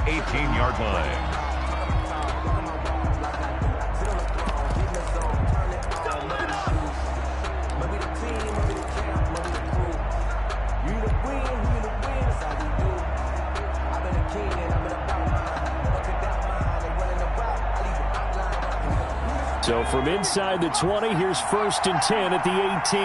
18-yard line. So from inside the 20, here's 1st and 10 at the 18.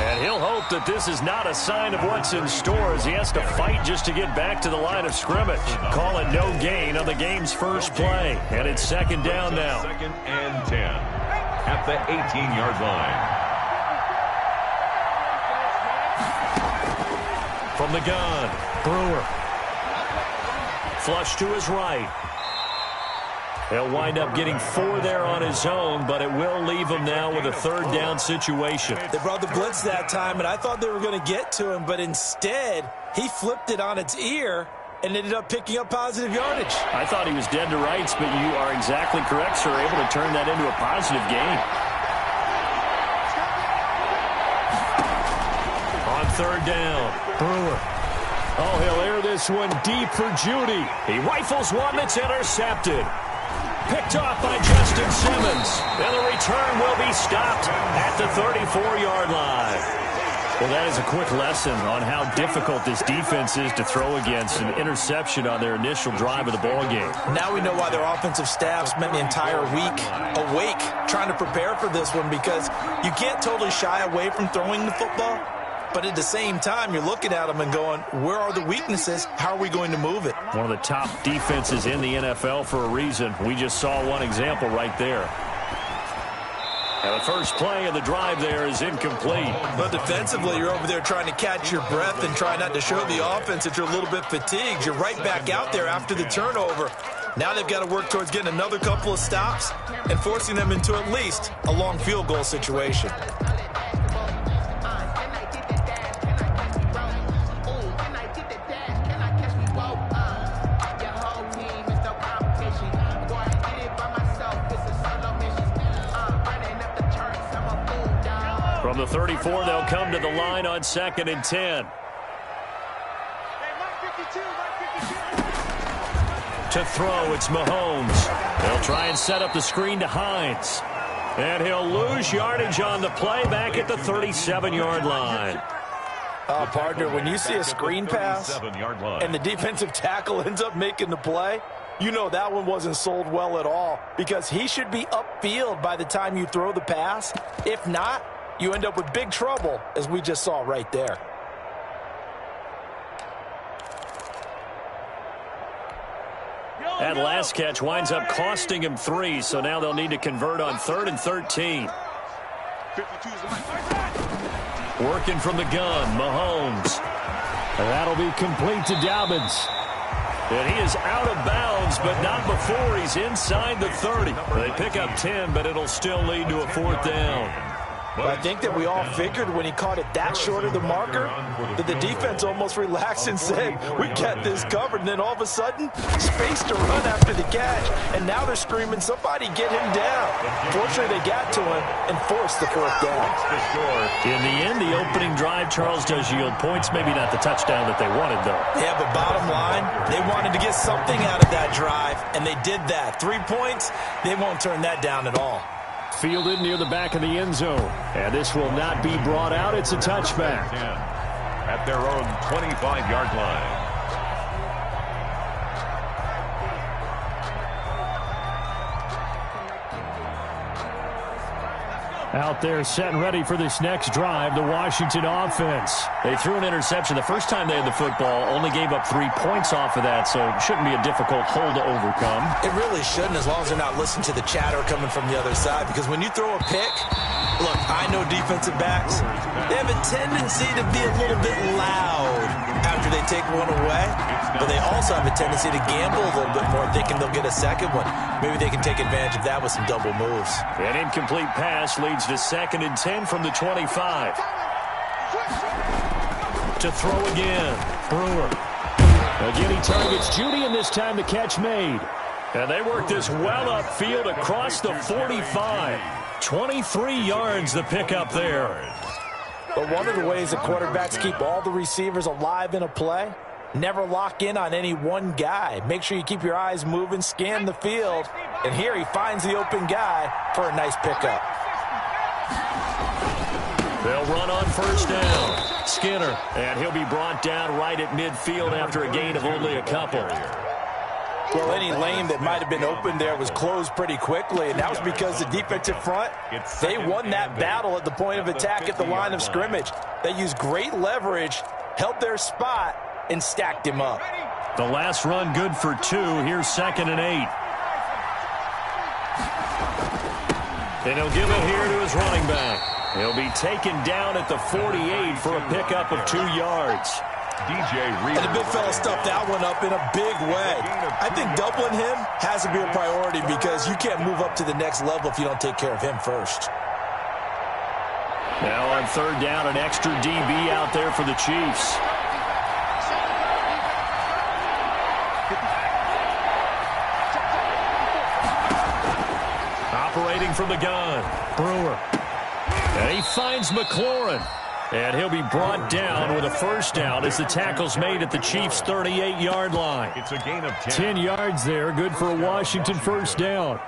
And he'll hope that this is not a sign of what's in store as he has to fight just to get back to the line of scrimmage. Call it no gain on the game's first play. And it's 2nd down now. 2nd and 10 at the 18-yard line. From the gun, Brewer. Flush to his right. He'll wind up getting 4 there on his own, but it will leave him now with a 3rd down situation. They brought the blitz that time, and I thought they were going to get to him, but instead, he flipped it on its ear and ended up picking up positive yardage. I thought he was dead to rights, but you are exactly correct, sir. Able to turn that into a positive gain. On 3rd down, Brewer. Oh, he'll air this one deep for Judy. He rifles one that's intercepted. Picked off by Justin Simmons. And the return will be stopped at the 34-yard line. Well, that is a quick lesson on how difficult this defense is to throw against an interception on their initial drive of the ball game. Now we know why their offensive staff spent the entire week awake trying to prepare for this one, because you can't totally shy away from throwing the football. But at the same time, you're looking at them and going, where are the weaknesses? How are we going to move it? One of the top defenses in the NFL for a reason. We just saw one example right there. And the first play of the drive there is incomplete. But defensively, you're over there trying to catch your breath and try not to show the offense that you're a little bit fatigued. You're right back out there after the turnover. Now they've got to work towards getting another couple of stops and forcing them into at least a long field goal situation. From the 34, they'll come to the line on 2nd and 10. To throw, it's Mahomes. They'll try and set up the screen to Hines. And he'll lose yardage on the play back at the 37-yard line. Partner, when you see a screen pass and the defensive tackle ends up making the play, you know that one wasn't sold well at all, because he should be upfield by the time you throw the pass. If not, you end up with big trouble, as we just saw right there. That last catch winds up costing him 3, so now they'll need to convert on 3rd and 13. Working from the gun, Mahomes. And that'll be complete to Dobbins. And he is out of bounds, but not before he's inside the 30. They pick up 10, but it'll still lead to a 4th down. But I think that we all figured when he caught it that short of the marker that the defense almost relaxed and said, we got this covered. And then all of a sudden, space to run after the catch. And now they're screaming, somebody get him down. Fortunately, they got to him and forced the 4th down. In the end, the opening drive, Charles, does yield points. Maybe not the touchdown that they wanted, though. Yeah, but bottom line, they wanted to get something out of that drive, and they did that. 3 points, they won't turn that down at all. Fielded near the back of the end zone. And this will not be brought out. It's a touchback. At their own 25-yard line. Out there set and ready for this next drive, the Washington offense. They threw an interception the first time they had the football, only gave up 3 points off of that, so it shouldn't be a difficult hole to overcome. It really shouldn't, as long as they're not listening to the chatter coming from the other side, because when you throw a pick, look, I know defensive backs, they have a tendency to be a little bit loud after they take one away, but they also have a tendency to gamble a little bit more, thinking they'll get a second one. Maybe they can take advantage of that with some double moves. An incomplete pass leads to 2nd and 10 from the 25. To throw again, Brewer. Again, he targets Judy, and this time the catch made. And they work this well upfield across the 45. 23 yards the pickup there. But one of the ways that quarterbacks keep all the receivers alive in a play, never lock in on any one guy. Make sure you keep your eyes moving, scan the field, and here he finds the open guy for a nice pickup. They'll run on first down. Skinner, and he'll be brought down right at midfield after a gain of only a couple. Well, any lane that might have been open there was closed pretty quickly, and that was because the defensive front, they won that battle at the point of attack at the line of scrimmage. They used great leverage, held their spot, and stacked him up. The last run good for 2. Here's 2nd and 8. And he'll give it here to his running back. He'll be taken down at the 48 for a pickup of 2 yards. And the big fella stuffed that one up in a big way. I think doubling him has to be a priority because you can't move up to the next level if you don't take care of him first. Now on 3rd down, an extra DB out there for the Chiefs. Operating from the gun, Brewer. And he finds McLaurin. And he'll be brought down with a first down as the tackle's made at the Chiefs' 38-yard line. It's a gain of 10 yards there, good for a Washington first down.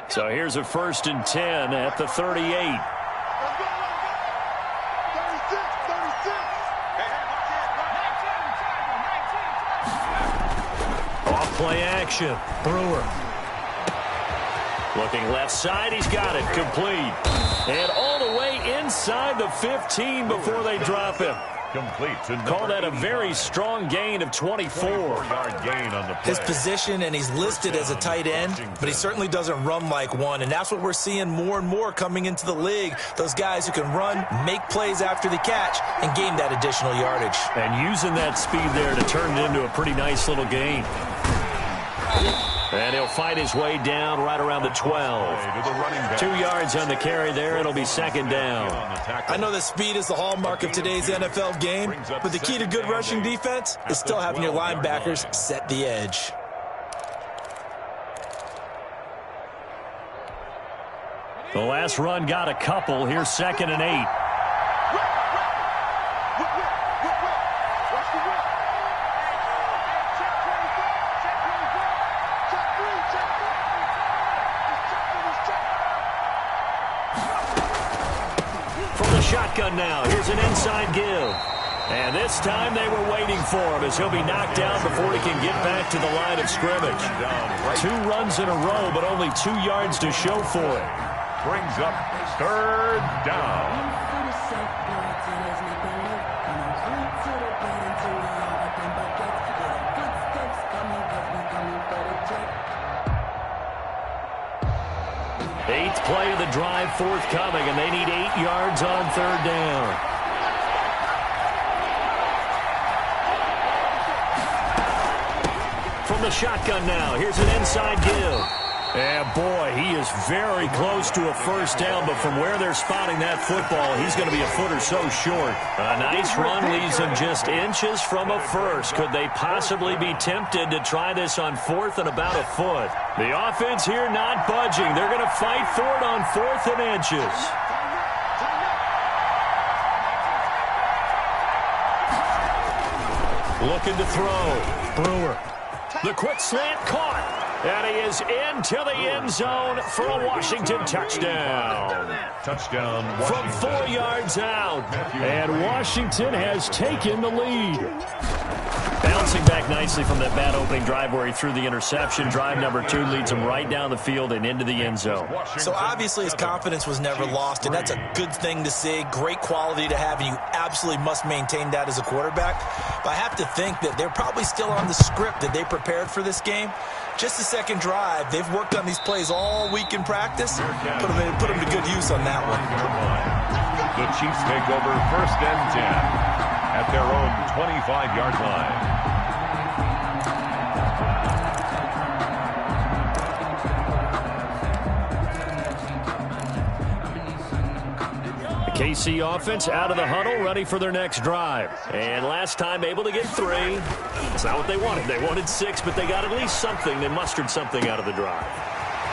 So here's a 1st and 10 at the 38. Play action. Brewer. Looking left side. He's got it. Complete. And all the way inside the 15 before they drop him. Complete. Call that a very strong gain of 24. 24-yard gain on the play. His position, and he's listed as a tight end, but he certainly doesn't run like one, and that's what we're seeing more and more coming into the league. Those guys who can run, make plays after the catch, and gain that additional yardage. And using that speed there to turn it into a pretty nice little gain. And he'll fight his way down right around the 12. 2 yards on the carry there. It'll be 2nd down. I know that speed is the hallmark of today's NFL game, but the key to good rushing defense is still having your linebackers set the edge. The last run got a couple. Here's 2nd and 8. Shotgun now. Here's an inside give. And this time they were waiting for him as he'll be knocked down before he can get back to the line of scrimmage. 2 runs in a row, but only 2 yards to show for it. Brings up 3rd down. Eighth play of the drive forthcoming, and they need 8 yards on 3rd down. From the shotgun now, here's an inside give. And boy, he is very close to a first down, but from where they're spotting that football, he's going to be a foot or so short. A nice run leaves him just inches from a first. Could they possibly be tempted to try this on 4th and about a foot? The offense here not budging. They're going to fight for it on 4th and inches. Looking to throw. Brewer. The quick slant caught. And he is into the end zone for a Washington touchdown. Touchdown, Washington. From 4 yards out. And Washington has taken the lead. Bouncing back nicely from that bad opening drive where he threw the interception. Drive number 2 leads him right down the field and into the end zone. So obviously his confidence was never lost, and that's a good thing to see. Great quality to have, and you absolutely must maintain that as a quarterback. But I have to think that they're probably still on the script that they prepared for this game. Just the second drive. They've worked on these plays all week in practice. Put them to good use on that one. The Chiefs take over 1st and 10 at their own 25-yard line. KC offense out of the huddle, ready for their next drive. And last time able to get 3. That's not what they wanted. They wanted 6, but they got at least something. They mustered something out of the drive.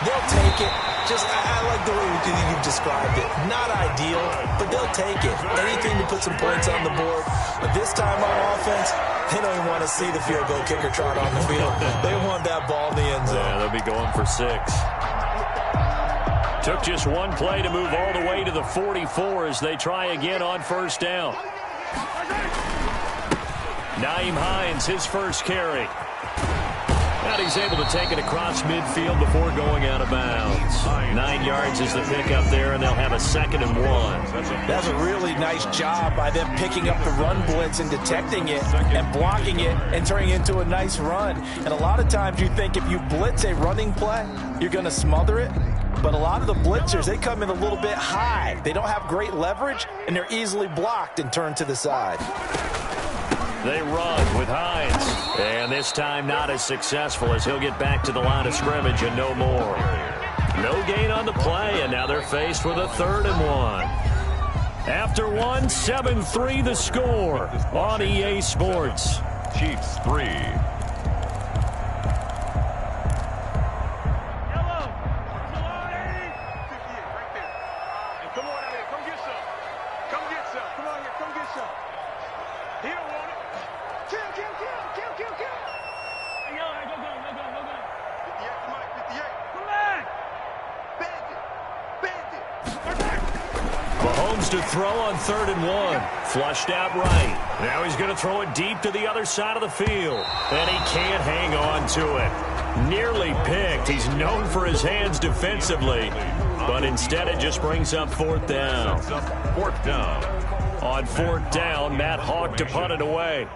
They'll take it. I like the way you've described it. Not ideal, but they'll take it. Anything to put some points on the board. But this time on offense, they don't even want to see the field goal kicker trot on the field. They want that ball in the end zone. Yeah, they'll be going for 6. Took just one play to move all the way to the 44 as they try again on first down. Nyheim Hines, his first carry. And he's able to take it across midfield before going out of bounds. 9 yards is the pickup there, and they'll have a 2nd and 1. That's a really nice job by them picking up the run blitz and detecting it and blocking it and turning it into a nice run. And a lot of times you think if you blitz a running play, you're going to smother it. But a lot of the blitzers, they come in a little bit high. They don't have great leverage, and they're easily blocked and turned to the side. They run with Hines. And this time not as successful as he'll get back to the line of scrimmage and no more. No gain on the play, and now they're faced with a 3rd and 1. After 1, 7-3 the score on EA Sports. Chiefs 3. Mahomes to throw on 3rd and 1. Flushed out right. Now he's going to throw it deep to the other side of the field. And he can't hang on to it. Nearly picked. He's known for his hands defensively. But instead it just brings up 4th down. 4th down. On 4th down, Matt Hawk to punt it away.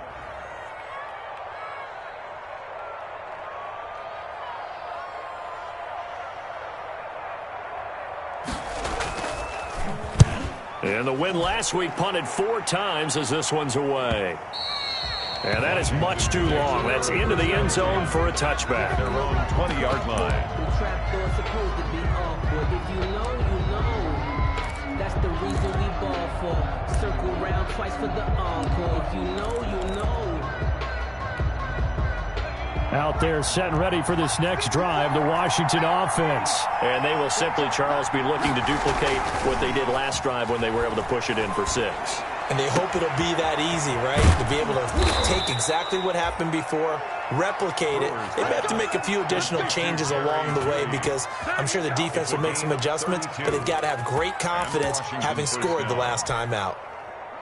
And the win last week punted 4 times as this one's away. And that is much too long. That's into the end zone for a touchback. Their own 20-yard line. The trap door's supposed to be awkward. If you know, you know. That's the reason we ball for. Circle round twice for the encore. If you know, you know. Out there set and ready for this next drive, the Washington offense. And they will simply, Charles, be looking to duplicate what they did last drive when they were able to push it in for 6. And they hope it'll be that easy, right? To be able to take exactly what happened before, replicate it. They may have to make a few additional changes along the way because I'm sure the defense will make some adjustments, but they've got to have great confidence having scored the last time out.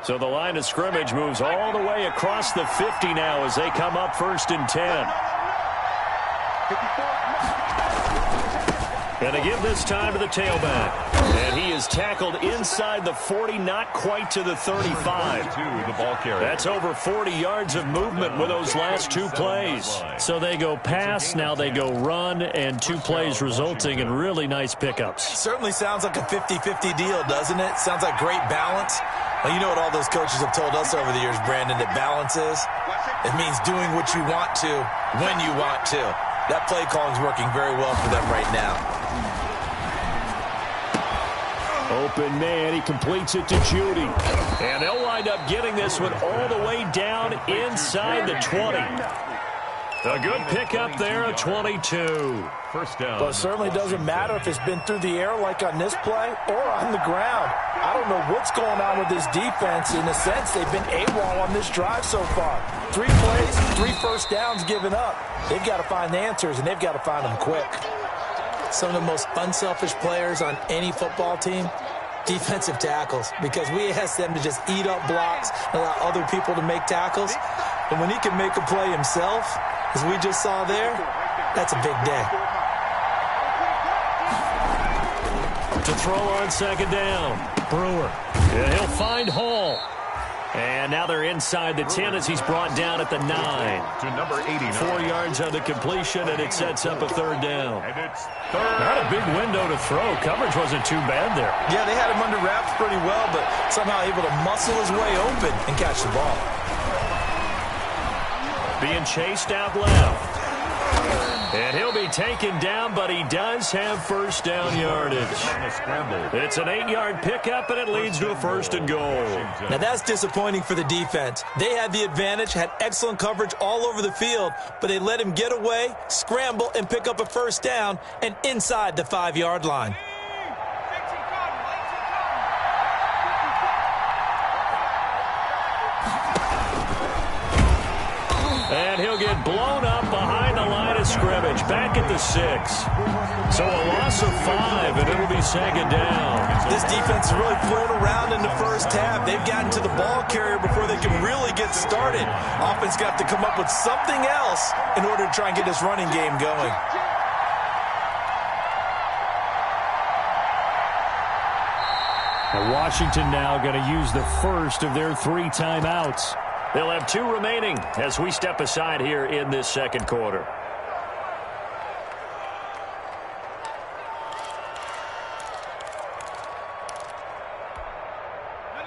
So the line of scrimmage moves all the way across the 50 now as they come up 1st and 10. And they give this time to the tailback. And he is tackled inside the 40, not quite to the 35. The ball carrier. That's over 40 yards of movement with those last 2 plays. So they go pass, now they go run, and 2 plays resulting in really nice pickups. Certainly sounds like a 50-50 deal, doesn't it? Sounds like great balance. Well, you know what all those coaches have told us over the years, Brandon, that balance is? It means doing what you want to, when you want to. That play calling is working very well for them right now. Open man, he completes it to Judy. And they'll wind up getting this one all the way down inside the 20. A good pickup there, a 22. 1st down. But it certainly doesn't matter if it's been through the air like on this play or on the ground. I don't know what's going on with this defense. In a sense, they've been AWOL on this drive so far. 3 plays, 3 first downs given up. They've got to find the answers, and they've got to find them quick. Some of the most unselfish players on any football team, defensive tackles, because we ask them to just eat up blocks and allow other people to make tackles. And when he can make a play himself, as we just saw there, that's a big day. To throw on 2nd down, Brewer. Yeah, he'll find Hall. And now they're inside the 10 as he's brought down at the 9. To number 89. 4 yards on the completion, and it sets up a 3rd down. And it's 3rd. Not a big window to throw. Coverage wasn't too bad there. Yeah, they had him under wraps pretty well, but somehow able to muscle his way open and catch the ball. Being chased out left. And he'll be taken down, but he does have first down yardage. It's an 8-yard pickup, and it leads to a first and goal. Now that's disappointing for the defense. They had the advantage, had excellent coverage all over the field, but they let him get away, scramble, and pick up a first down, and inside the 5-yard line. And he'll get blown up behind the line of scrimmage, back at the 6. So a loss of 5, and it'll be second down. This defense has really flown around in the first half. They've gotten to the ball carrier before they can really get started. Offense got to come up with something else in order to try and get this running game going. Washington now going to use the first of their 3 timeouts. They'll have 2 remaining as we step aside here in this second quarter.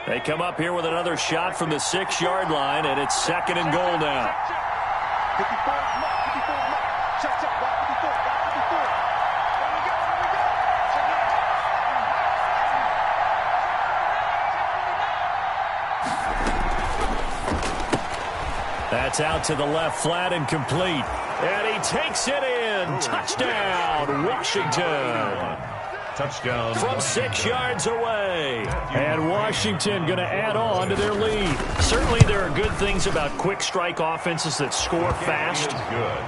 They come up here with another shot from the 6-yard line, and it's second and goal now. That's out to the left flat and complete. And he takes it in. Touchdown, Washington. Touchdown. From 6 yards away. And Washington going to add on to their lead. Certainly there are good things about quick strike offenses that score fast.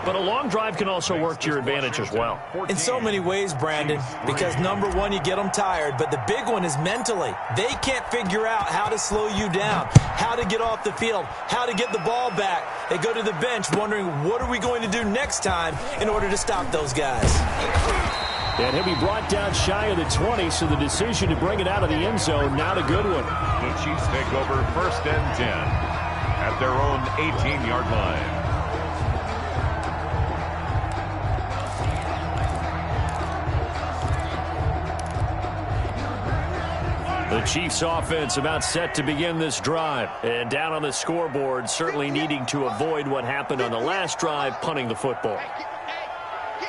But a long drive can also work to your advantage as well. In so many ways, Brandon, because number one, you get them tired, but the big one is mentally. They can't figure out how to slow you down, how to get off the field, how to get the ball back. They go to the bench wondering, what are we going to do next time in order to stop those guys? And he'll be brought down shy of the 20, so the decision to bring it out of the end zone, not a good one. The Chiefs take over first and 10 at their own 18-yard line. The Chiefs offense about set to begin this drive. And down on the scoreboard, certainly needing to avoid what happened on the last drive, punting the football.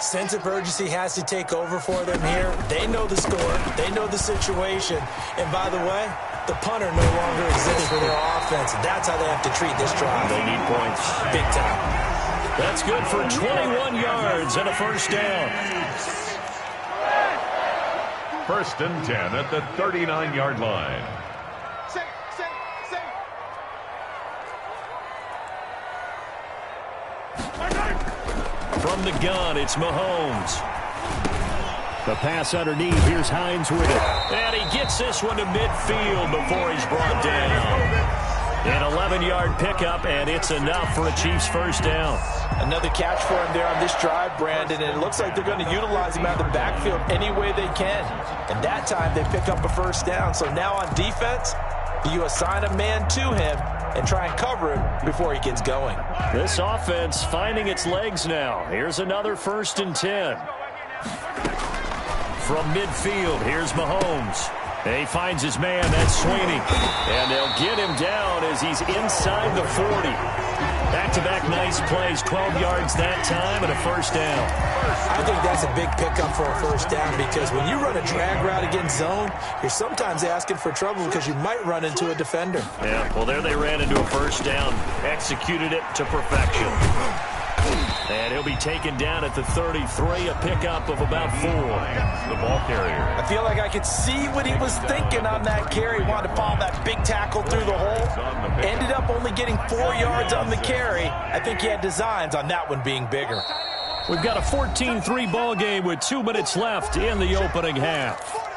Sense of urgency has to take over for them here. They know the score. They know the situation. And by the way, the punter no longer exists for their offense. That's how they have to treat this drive. They need points. Big time. That's good for 21 yards and a first down. First and 10 at the 39-yard line. From the gun, it's Mahomes. The pass underneath. Here's Hines with it. And he gets this one to midfield before he's brought down. An 11-yard pickup, and it's enough for a Chiefs first down. Another catch for him there on this drive, Brandon, and it looks like they're going to utilize him out of the backfield any way they can. And that time they pick up a first down. So now on defense, you assign a man to him and try and cover him before he gets going. This offense finding its legs now. Here's another first and 10. From midfield, here's Mahomes. He finds his man, that's Sweeney. And they'll get him down as he's inside the 40. Back-to-back nice plays, 12 yards that time and a first down. I think that's a big pickup for a first down because when you run a drag route against zone, you're sometimes asking for trouble because you might run into a defender. Yeah, well, there they ran into a first down, executed it to perfection. And he'll be taken down at the 33, a pickup of about 4. The ball carrier. I feel like I could see what he was thinking on that carry. Wanted to follow that big tackle through the hole. Ended up only getting 4 yards on the carry. I think he had designs on that one being bigger. We've got a 14-3 ball game with 2 minutes left in the opening half.